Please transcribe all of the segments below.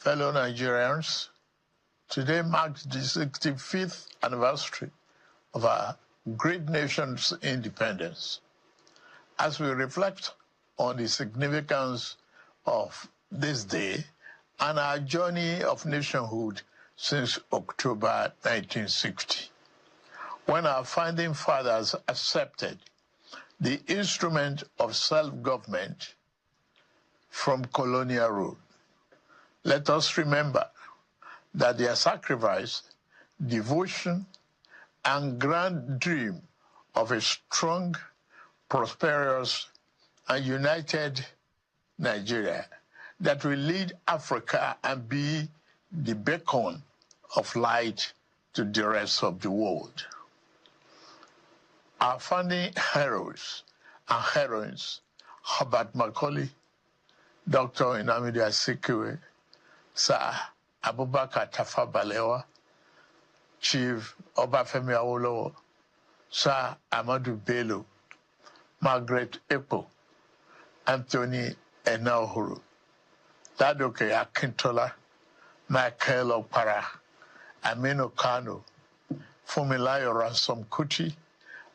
Fellow Nigerians, today marks the 65th anniversary of our great nation's independence. As we reflect on the significance of this day and our journey of nationhood since October 1960, when our founding fathers accepted the instrument of self-government from colonial rule, let us remember that their sacrifice, devotion, and grand dream of a strong, prosperous, and united Nigeria that will lead Africa and be the beacon of light to the rest of the world. Our founding heroes and heroines, Herbert Macaulay, Dr. Nnamdi Azikiwe, Sir Abubakar Tafawa Balewa, Chief Obafemi Awolowo, Sir Ahmadu Bello, Margaret Ekpo, Anthony Enahoro, Ladoke Akintola, Michael Okpara, Aminu Kano, Funmilayo Ransome Kuti,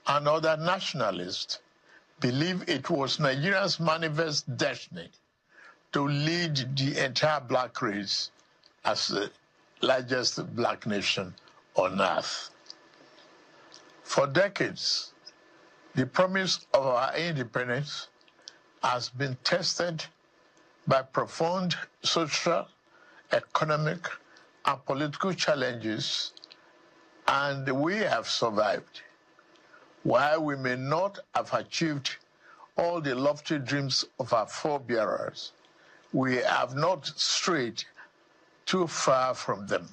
and other nationalists believe it was Nigeria's manifest destiny to lead the entire black race as the largest black nation on earth. For decades, the promise of our independence has been tested by profound social, economic, and political challenges, and we have survived. While we may not have achieved all the lofty dreams of our forebearers, we have not strayed too far from them.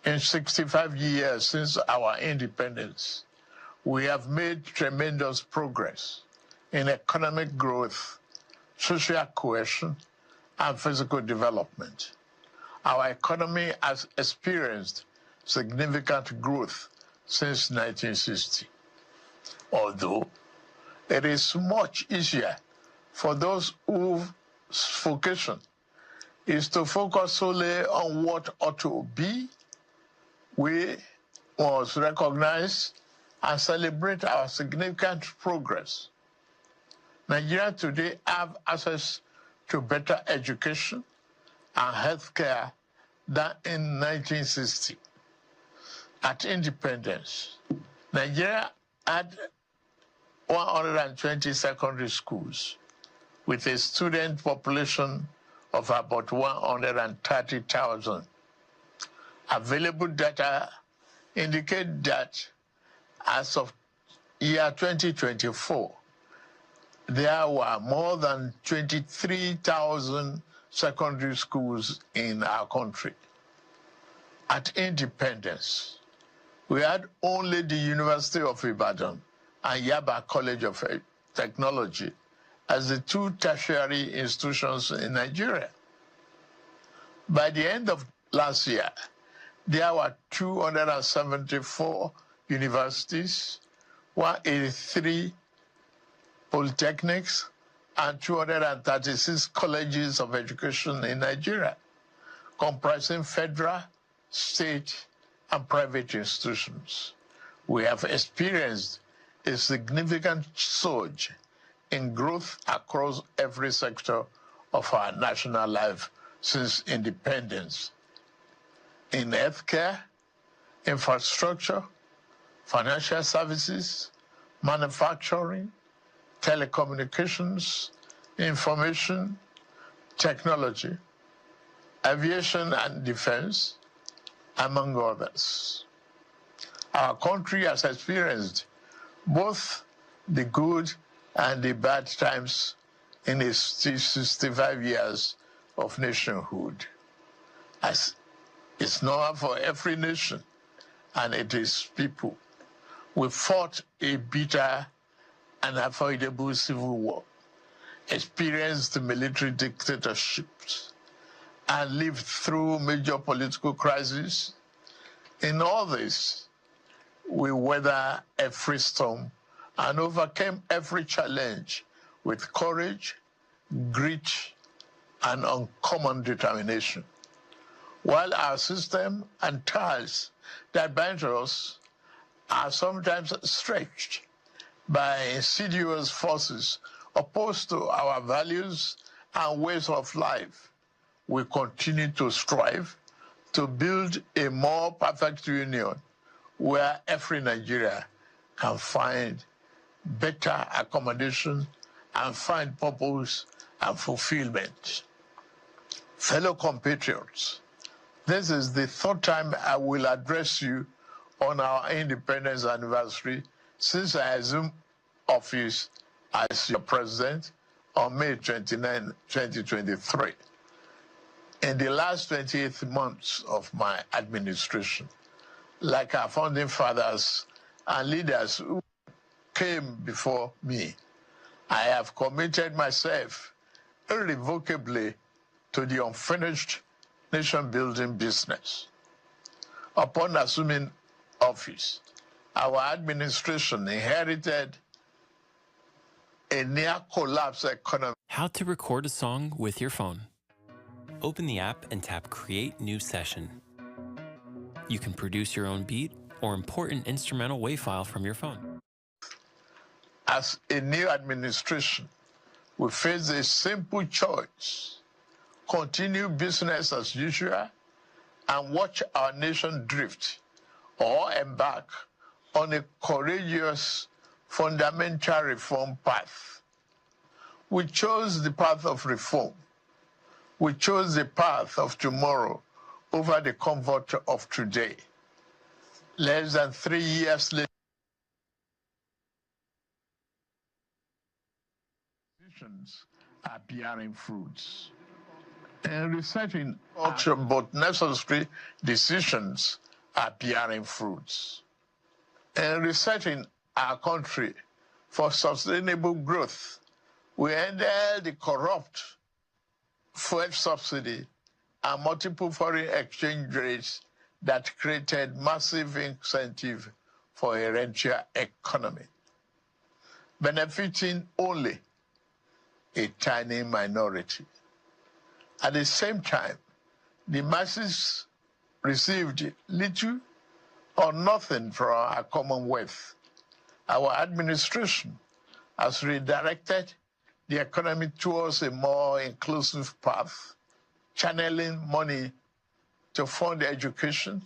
In 65 years since our independence, we have made tremendous progress in economic growth, social cohesion, and physical development. Our economy has experienced significant growth since 1960. Although it is much easier for those whose vocation is to focus solely on what ought to be, we must recognize and celebrate our significant progress. Nigeria today have access to better education and healthcare than in 1960. At independence, Nigeria had 120 secondary schools with a student population of about 130,000. Available data indicate that as of year 2024, there were more than 23,000 secondary schools in our country. At independence, we had only the University of Ibadan and Yaba College of Technology as the two tertiary institutions in Nigeria. By the end of last year, there were 274 universities, 183 polytechnics, and 236 colleges of education in Nigeria, comprising federal, state, and private institutions. We have experienced a significant surge in growth across every sector of our national life since independence. In healthcare, infrastructure, financial services, manufacturing, telecommunications, information, technology, aviation and defense, among others. Our country has experienced both the good and the bad times in its 65 years of nationhood. As it's normal for every nation and its people, we fought a bitter and unavoidable civil war, experienced military dictatorships, and lived through major political crises. In all this, we weathered every storm and overcame every challenge with courage, grit, and uncommon determination. while our system and ties that bind us are sometimes stretched by insidious forces opposed to our values and ways of life, we continue to strive to build a more perfect union where every Nigeria can find better accommodation and find purpose and fulfillment. Fellow compatriots, this is the third time I will address you on our independence anniversary since I assumed office as your president on May 29, 2023. In the last 28 months of my administration, like our founding fathers and leaders who came before me, I have committed myself irrevocably to the unfinished nation-building business. Upon assuming office, our administration inherited a near-collapse economy. How to record a song with your phone. Open the app and tap Create New Session. You can produce your own beat or import an instrumental WAV file from your phone. As a new administration, we face a simple choice: continue business as usual and watch our nation drift, or embark on a courageous fundamental reform path. We chose the path of reform. We chose the path of tomorrow over the comfort of today. Less than 3 years later, decisions are bearing fruits. And researching option, but necessary decisions are bearing fruits. And researching our country for sustainable growth, we ended the corrupt fuel subsidy and multiple foreign exchange rates that created massive incentive for a rentier economy, benefiting only a tiny minority. At the same time, the masses received little or nothing from our commonwealth. Our administration has redirected the economy towards a more inclusive path, channeling money to fund education,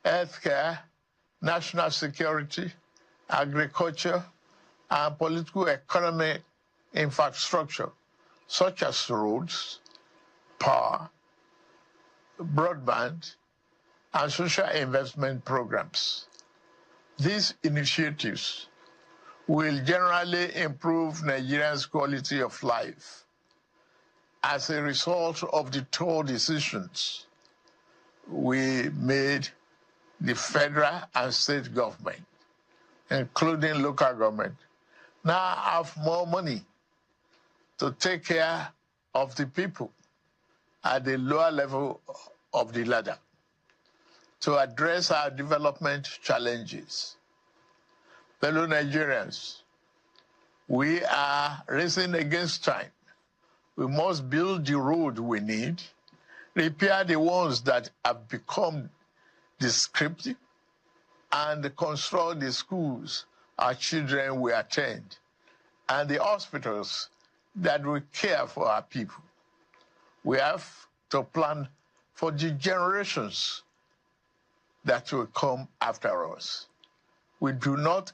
healthcare, national security, agriculture, and political economic infrastructure, such as roads, power, broadband, and social investment programs. These initiatives will generally improve Nigerians' quality of life. As a result of the tough decisions we made, the federal and state government, including local government, now have more money to take care of the people at the lower level of the ladder to address our development challenges. Fellow Nigerians, we are racing against time. We must build the road we need, repair the ones that have become descriptive, and construct the schools our children will attend, and the hospitals that will care for our people. We have to plan for the generations that will come after us. We do not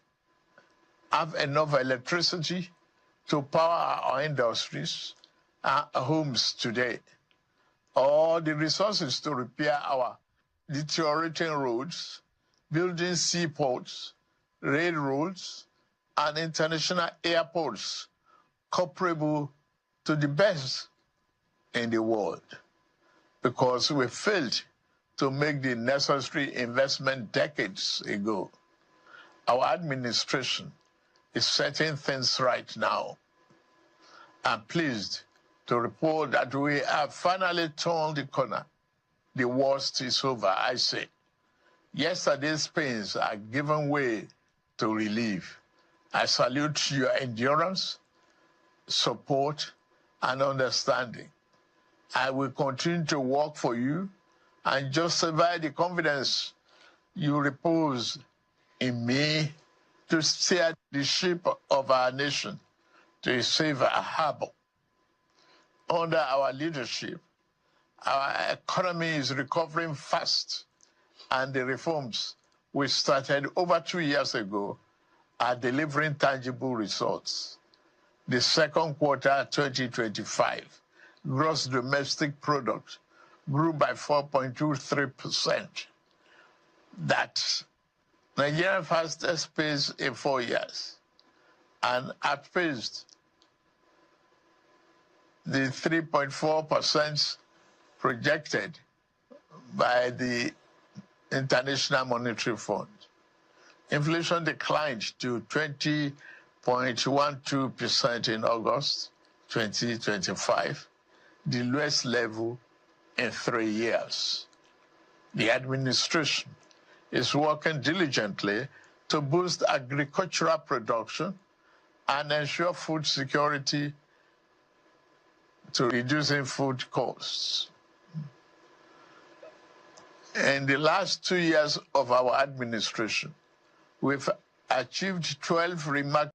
have enough electricity to power our industries and homes today, or the resources to repair our deteriorating roads, building seaports, railroads, and international airports comparable to the best in the world, because we failed to make the necessary investment decades ago. Our administration is setting things right now. I'm pleased to report that we have finally turned the corner. The worst is over, I say. Yesterday's pains are giving way to relief. I salute your endurance, support, and understanding. I will continue to work for you and justify the confidence you repose in me to steer the ship of our nation to a safer harbor. Under our leadership, our economy is recovering fast, and the reforms we started over 2 years ago are delivering tangible results. The second quarter 2025 gross domestic product grew by 4.23%. That's Nigeria's fastest pace in 4 years and outpaced the 3.4% projected by the International Monetary Fund. Inflation declined to 20.12% in August 2025, the lowest level in 3 years. The administration is working diligently to boost agricultural production and ensure food security to reducing food costs. In the last 2 years of our administration, we've achieved 12 remarkable